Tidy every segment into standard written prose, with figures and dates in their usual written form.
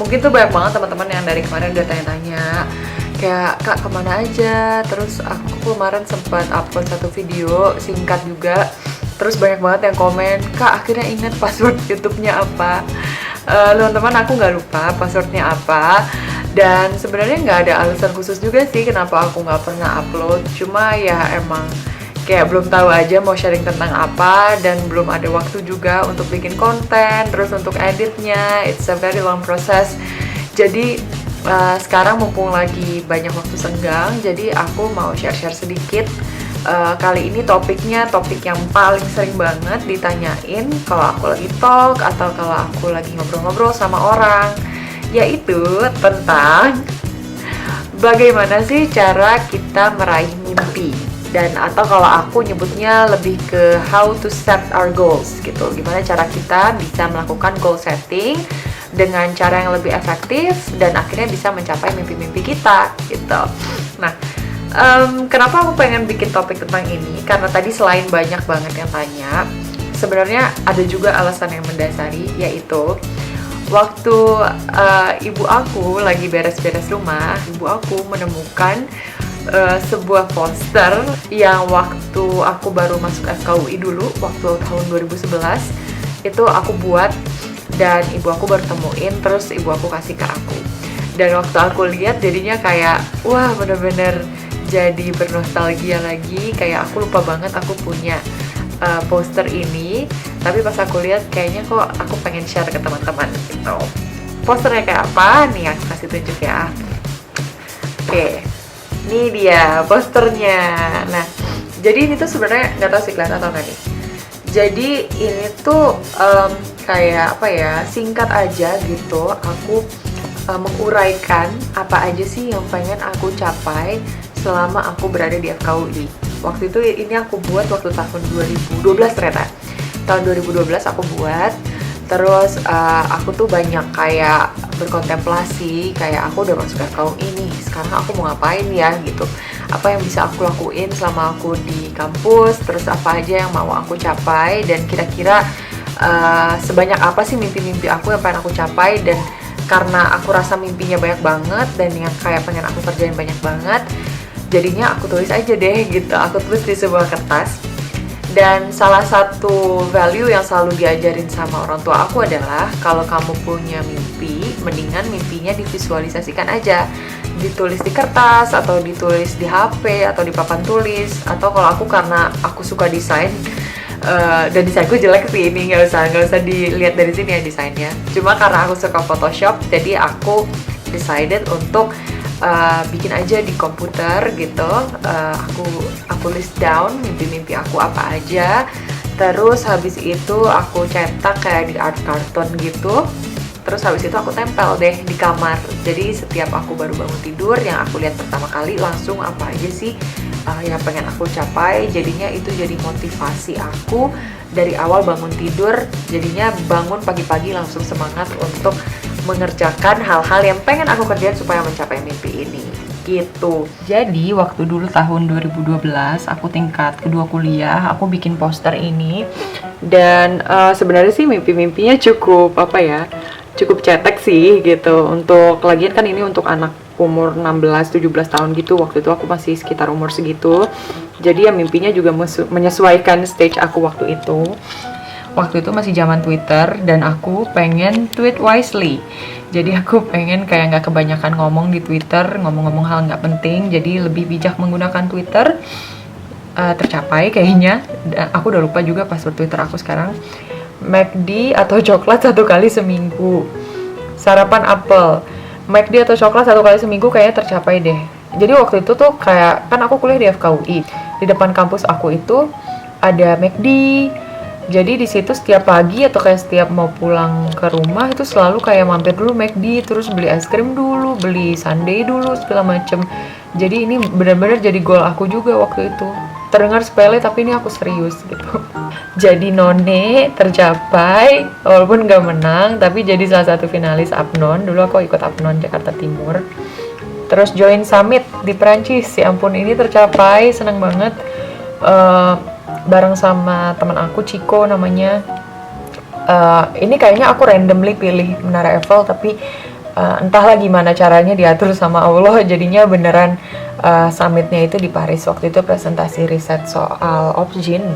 mungkin tuh banyak banget teman-teman yang dari kemarin udah tanya-tanya kayak Kak kemana aja. Terus aku kemarin sempat upload satu video singkat juga, terus banyak banget yang komen, Kak akhirnya ingat password YouTube-nya apa. Teman-teman, aku nggak lupa passwordnya apa, dan sebenarnya nggak ada alasan khusus juga sih kenapa aku nggak pernah upload. Cuma ya emang kayak belum tahu aja mau sharing tentang apa, dan belum ada waktu juga untuk bikin konten, terus untuk editnya, it's a very long process. Jadi sekarang mumpung lagi banyak waktu senggang, jadi aku mau share-share sedikit. Kali ini topiknya topik yang paling sering banget ditanyain kalau aku lagi talk atau kalau aku lagi ngobrol-ngobrol sama orang, yaitu tentang bagaimana sih cara kita meraih mimpi. Dan atau kalau aku nyebutnya lebih ke how to set our goals gitu. Gimana cara kita bisa melakukan goal setting dengan cara yang lebih efektif dan akhirnya bisa mencapai mimpi-mimpi kita gitu. Nah, kenapa aku pengen bikin topik tentang ini? Karena tadi selain banyak banget yang tanya, sebenarnya ada juga alasan yang mendasari, yaitu waktu ibu aku lagi beres-beres rumah, ibu aku menemukan sebuah poster yang waktu aku baru masuk FKUI dulu, waktu tahun 2011 itu aku buat, dan ibu aku baru temuin, terus ibu aku kasih ke aku. Dan waktu aku lihat jadinya kayak wah, bener-bener jadi bernostalgia lagi. Kayak aku lupa banget aku punya poster ini, tapi pas aku lihat kayaknya kok aku pengen share ke teman-teman gitu. Posternya kayak apa nih, aku kasih tunjuk ya. Oke, ini dia posternya. Nah, jadi ini tuh sebenarnya nggak tahu sih kelihatan atau nggak nih. Jadi ini tuh kayak apa ya, singkat aja gitu. Aku menguraikan apa aja sih yang pengen aku capai selama aku berada di FKUI. Waktu itu ini aku buat waktu tahun 2012 ternyata. Tahun 2012 aku buat. Terus aku tuh banyak kayak berkontemplasi, kayak aku udah masuk FKUI nih, sekarang aku mau ngapain ya gitu. Apa yang bisa aku lakuin selama aku di kampus, terus apa aja yang mau aku capai, dan kira-kira sebanyak apa sih mimpi-mimpi aku yang pengen aku capai. Dan karena aku rasa mimpinya banyak banget dan yang kayak pengen aku kerjain banyak banget, jadinya aku tulis aja deh gitu. Aku tulis di sebuah kertas. Dan salah satu value yang selalu diajarin sama orang tua aku adalah kalau kamu punya mimpi, mendingan mimpinya divisualisasikan aja. Ditulis di kertas, atau ditulis di HP, atau di papan tulis. Atau kalau aku, karena aku suka desain, dan desainku jelek sih, ini nggak usah dilihat dari sini ya desainnya. Cuma karena aku suka Photoshop, jadi aku decided untuk bikin aja di komputer gitu. Aku list down mimpi-mimpi aku apa aja. Terus habis itu aku cetak kayak di art carton gitu. Terus habis itu aku tempel deh di kamar. Jadi setiap aku baru bangun tidur, yang aku lihat pertama kali langsung apa aja sih yang pengen aku capai. Jadinya itu jadi motivasi aku dari awal bangun tidur. Jadinya bangun pagi-pagi langsung semangat untuk mengerjakan hal-hal yang pengen aku kerjain supaya mencapai mimpi ini gitu. Jadi waktu dulu tahun 2012 aku tingkat kedua kuliah, aku bikin poster ini. Dan sebenarnya sih mimpi-mimpinya cukup apa ya, cukup cetek sih gitu. Untuk lagian kan ini untuk anak umur 16-17 tahun gitu. Waktu itu aku masih sekitar umur segitu. Jadi ya mimpinya juga menyesuaikan stage aku waktu itu. Waktu itu masih zaman Twitter, dan aku pengen tweet wisely. Jadi aku pengen kayak nggak kebanyakan ngomong di Twitter, ngomong-ngomong hal nggak penting. Jadi lebih bijak menggunakan Twitter. Tercapai kayaknya. Aku udah lupa juga password Twitter aku sekarang. McD atau coklat 1 kali seminggu. Sarapan apel. McD atau coklat 1 kali seminggu kayaknya tercapai deh. Jadi waktu itu tuh kayak, kan aku kuliah di FKUI. Di depan kampus aku itu ada McD. Jadi di situ setiap pagi atau kayak setiap mau pulang ke rumah itu selalu kayak mampir dulu McD, terus beli es krim dulu, beli sundae dulu, segala macem. Jadi ini benar-benar jadi goal aku juga waktu itu. Terdengar sepele tapi ini aku serius gitu. Jadi None tercapai, walaupun gak menang, tapi jadi salah satu finalis Apnon. Dulu aku ikut Apnon Jakarta Timur. Terus join summit di Perancis, ya ampun ini tercapai, seneng banget. Bareng sama teman aku, Ciko namanya. Ini kayaknya aku randomly pilih Menara Eiffel, tapi entahlah gimana caranya diatur sama Allah, jadinya beneran summitnya itu di Paris. Waktu itu presentasi riset soal Opgene.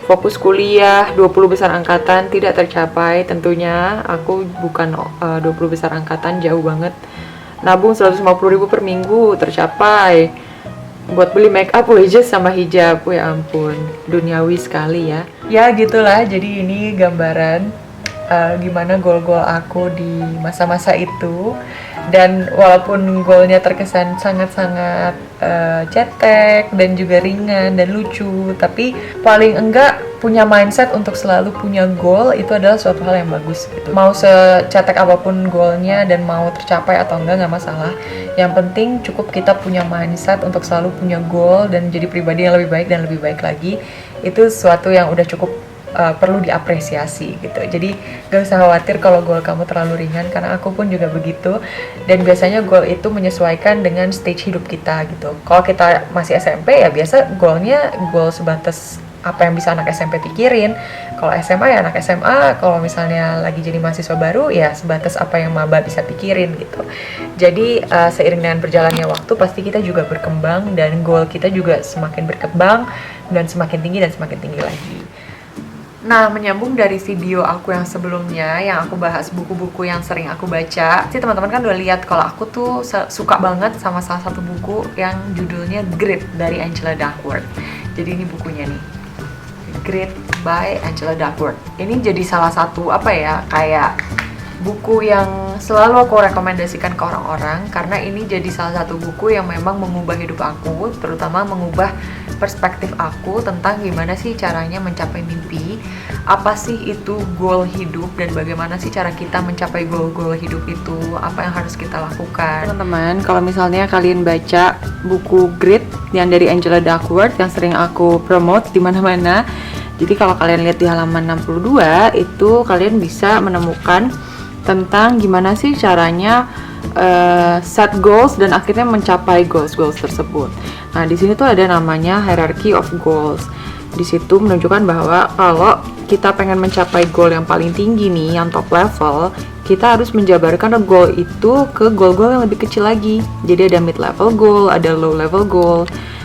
Fokus kuliah, 20 besar angkatan tidak tercapai tentunya. Aku bukan 20 besar angkatan, jauh banget. Nabung 150.000 per minggu tercapai. Buat beli make up, wedges sama hijab, ya ampun, duniawi sekali ya. Ya gitulah, jadi ini gambaran gimana goal-goal aku di masa-masa itu. Dan walaupun goalnya terkesan sangat-sangat cetek dan juga ringan dan lucu, tapi paling enggak punya mindset untuk selalu punya goal itu adalah suatu hal yang bagus gitu. Mau secetek apapun goalnya dan mau tercapai atau enggak masalah. Yang penting cukup kita punya mindset untuk selalu punya goal dan jadi pribadi yang lebih baik dan lebih baik lagi. Itu sesuatu yang udah cukup perlu diapresiasi gitu. Jadi gak usah khawatir kalau goal kamu terlalu ringan, karena aku pun juga begitu. Dan biasanya goal itu menyesuaikan dengan stage hidup kita gitu. Kalau kita masih SMP ya biasa goalnya goal sebatas apa yang bisa anak SMP pikirin. Kalau SMA ya anak SMA, kalau misalnya lagi jadi mahasiswa baru ya sebatas apa yang maba bisa pikirin gitu. Jadi seiring dengan berjalannya waktu pasti kita juga berkembang dan goal kita juga semakin berkembang dan semakin tinggi dan semakin tinggi lagi. Nah, menyambung dari video aku yang sebelumnya, yang aku bahas buku-buku yang sering aku baca, sih teman-teman kan udah lihat kalau aku tuh suka banget sama salah satu buku yang judulnya Grit dari Angela Duckworth. Jadi ini bukunya nih, Grit by Angela Duckworth. Ini jadi salah satu kayak buku yang selalu aku rekomendasikan ke orang-orang, karena ini jadi salah satu buku yang memang mengubah hidup aku, terutama mengubah perspektif aku tentang gimana sih caranya mencapai mimpi, apa sih itu goal hidup, dan bagaimana sih cara kita mencapai goal-goal hidup itu, apa yang harus kita lakukan. Teman-teman, kalau misalnya kalian baca buku Grit yang dari Angela Duckworth yang sering aku promote di mana-mana, jadi kalau kalian lihat di halaman 62 itu kalian bisa menemukan tentang gimana sih caranya set goals dan akhirnya mencapai goals tersebut. Nah, di sini tuh ada namanya hierarchy of goals. Di situ menunjukkan bahwa kalau kita pengen mencapai goal yang paling tinggi nih, yang top level, kita harus menjabarkan goal itu ke goal-goal yang lebih kecil lagi. Jadi ada mid level goal, ada low level goal.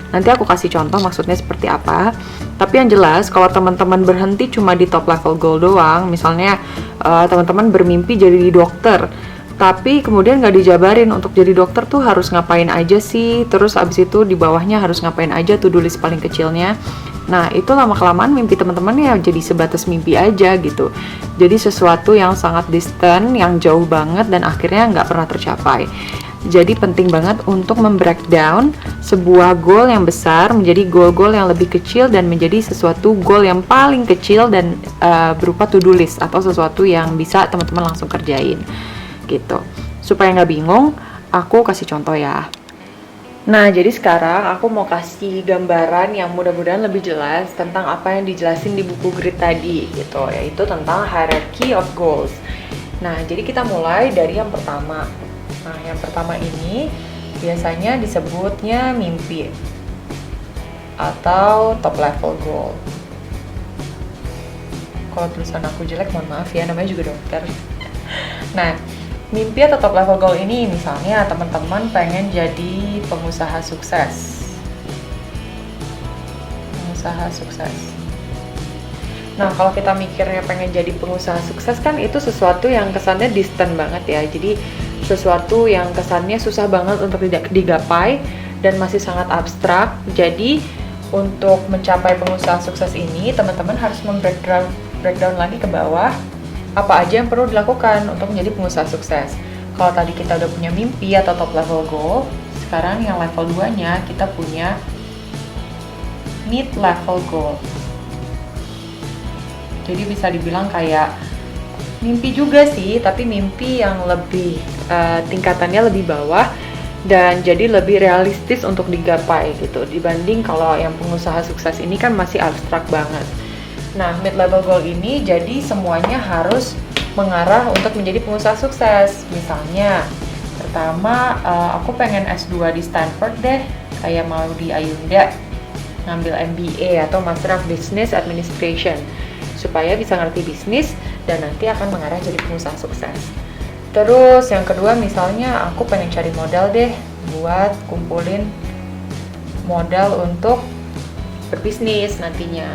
Nanti aku kasih contoh maksudnya seperti apa. Tapi yang jelas kalau teman-teman berhenti cuma di top level goal doang, misalnya teman-teman bermimpi jadi dokter, tapi kemudian nggak dijabarin untuk jadi dokter tuh harus ngapain aja sih, terus abis itu di bawahnya harus ngapain aja, to-do list paling kecilnya. Nah, itu lama-kelamaan mimpi teman-teman ya jadi sebatas mimpi aja gitu. Jadi sesuatu yang sangat distant, yang jauh banget dan akhirnya nggak pernah tercapai. Jadi penting banget untuk membreakdown sebuah goal yang besar menjadi goal-goal yang lebih kecil dan menjadi sesuatu goal yang paling kecil dan berupa to-do list atau sesuatu yang bisa teman-teman langsung kerjain gitu. Supaya nggak bingung, aku kasih contoh ya. Nah, jadi sekarang aku mau kasih gambaran yang mudah-mudahan lebih jelas tentang apa yang dijelasin di buku Grit tadi gitu, yaitu tentang hierarchy of goals. Nah, jadi kita mulai dari yang pertama. Nah, yang pertama ini biasanya disebutnya mimpi atau top level goal. Kalau tulisan aku jelek, mohon maaf ya, namanya juga dokter. Nah, mimpi atau top level goal ini misalnya teman-teman pengen jadi pengusaha sukses. Pengusaha sukses. Nah, kalau kita mikirnya pengen jadi pengusaha sukses kan itu sesuatu yang kesannya distant banget ya. Jadi sesuatu yang kesannya susah banget untuk digapai dan masih sangat abstrak. Jadi untuk mencapai pengusaha sukses ini, teman-teman harus breakdown lagi ke bawah apa aja yang perlu dilakukan untuk menjadi pengusaha sukses. Kalau tadi kita udah punya mimpi atau top level goal, sekarang yang level 2-nya kita punya mid level goal. Jadi bisa dibilang kayak mimpi juga sih, tapi mimpi yang lebih tingkatannya lebih bawah dan jadi lebih realistis untuk digapai gitu, dibanding kalau yang pengusaha sukses ini kan masih abstrak banget. Nah, mid level goal ini jadi semuanya harus mengarah untuk menjadi pengusaha sukses. Misalnya, pertama aku pengen S2 di Stanford deh, kayak mau di Ayunda ngambil MBA atau Master of Business Administration supaya bisa ngerti bisnis dan nanti akan mengarah jadi pengusaha sukses. Terus yang kedua misalnya aku pengen cari modal deh buat kumpulin modal untuk berbisnis nantinya.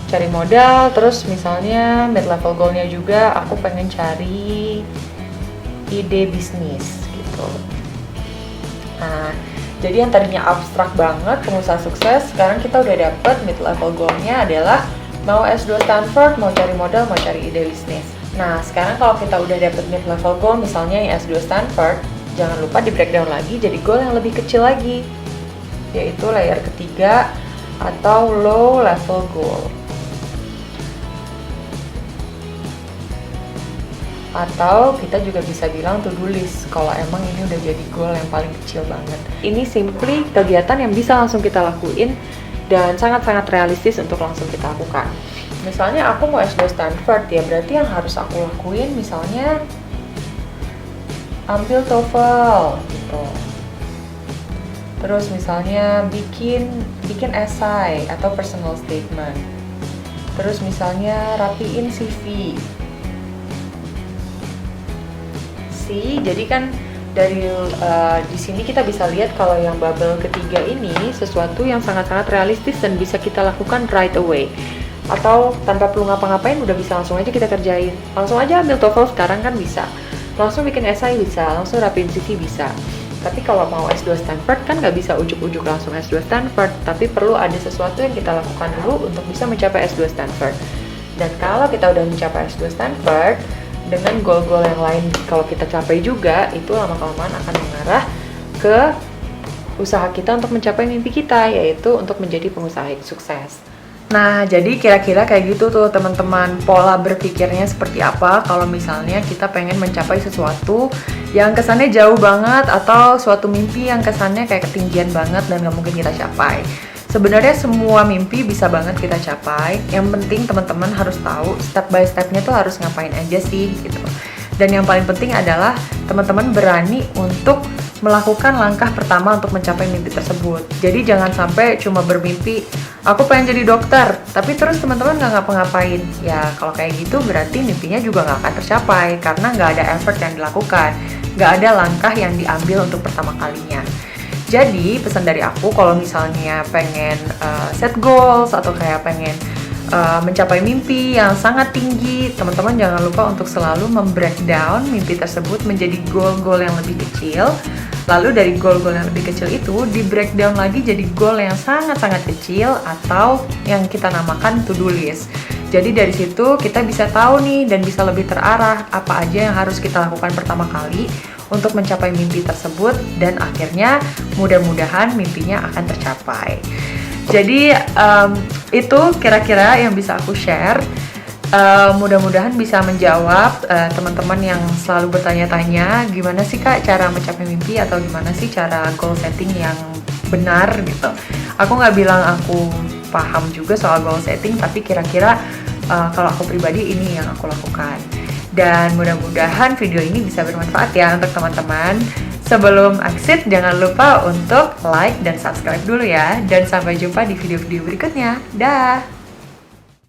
Cari modal, terus misalnya mid level goalnya juga aku pengen cari ide bisnis gitu. Nah, jadi yang tadinya abstrak banget pengusaha sukses, sekarang kita udah dapet mid level goalnya adalah mau S2 Stanford, mau cari modal, mau cari ide bisnis. Nah, sekarang kalau kita udah dapet mid level goal misalnya yang S2 Stanford, jangan lupa di breakdown lagi jadi goal yang lebih kecil lagi, yaitu layer ketiga atau low level goal. Atau kita juga bisa bilang to-do list kalau emang ini udah jadi goal yang paling kecil banget. Ini simply kegiatan yang bisa langsung kita lakuin dan sangat-sangat realistis untuk langsung kita lakukan. Misalnya aku mau S2 Stanford, ya berarti yang harus aku lakuin misalnya ambil TOEFL gitu. Terus misalnya bikin esai atau personal statement. Terus misalnya rapiin CV. Jadi kan dari di sini kita bisa lihat kalau yang bubble ketiga ini sesuatu yang sangat-sangat realistis dan bisa kita lakukan right away, atau tanpa perlu ngapa-ngapain udah bisa langsung aja kita kerjain. Langsung aja ambil TOEFL sekarang kan bisa, langsung bikin esai bisa, langsung rapiin CV bisa. Tapi kalau mau S2 Stanford kan nggak bisa ujuk-ujuk langsung S2 Stanford, tapi perlu ada sesuatu yang kita lakukan dulu untuk bisa mencapai S2 Stanford. Dan kalau kita udah mencapai S2 Stanford, dengan goal-goal yang lain kalau kita capai juga, itu lama-kelamaan akan mengarah ke usaha kita untuk mencapai mimpi kita, yaitu untuk menjadi pengusaha yang sukses. Nah, jadi kira-kira kayak gitu tuh teman-teman, pola berpikirnya seperti apa kalau misalnya kita pengen mencapai sesuatu yang kesannya jauh banget atau suatu mimpi yang kesannya kayak ketinggian banget dan gak mungkin kita capai. Sebenarnya semua mimpi bisa banget kita capai. Yang penting teman-teman harus tahu step by stepnya tuh harus ngapain aja sih gitu. Dan yang paling penting adalah teman-teman berani untuk melakukan langkah pertama untuk mencapai mimpi tersebut. Jadi jangan sampai cuma bermimpi, aku pengen jadi dokter, tapi terus teman-teman nggak ngapa-ngapain. Ya kalau kayak gitu berarti mimpinya juga nggak akan tercapai karena nggak ada effort yang dilakukan, nggak ada langkah yang diambil untuk pertama kalinya. Jadi pesan dari aku kalau misalnya pengen set goals atau kayak pengen mencapai mimpi yang sangat tinggi, teman-teman jangan lupa untuk selalu membreakdown mimpi tersebut menjadi goal-goal yang lebih kecil. Lalu dari goal-goal yang lebih kecil itu di breakdown lagi jadi goal yang sangat-sangat kecil atau yang kita namakan to-do list. Jadi dari situ kita bisa tahu nih dan bisa lebih terarah apa aja yang harus kita lakukan pertama kali untuk mencapai mimpi tersebut, dan akhirnya mudah-mudahan mimpinya akan tercapai. Jadi itu kira-kira yang bisa aku share. Mudah-mudahan bisa menjawab teman-teman yang selalu bertanya-tanya gimana sih Kak cara mencapai mimpi atau gimana sih cara goal setting yang benar gitu. Aku nggak bilang aku paham juga soal goal setting, tapi kira-kira kalau aku pribadi ini yang aku lakukan. Dan mudah-mudahan video ini bisa bermanfaat ya untuk teman-teman. Sebelum exit, jangan lupa untuk like dan subscribe dulu ya. Dan sampai jumpa di video-video berikutnya. Dah!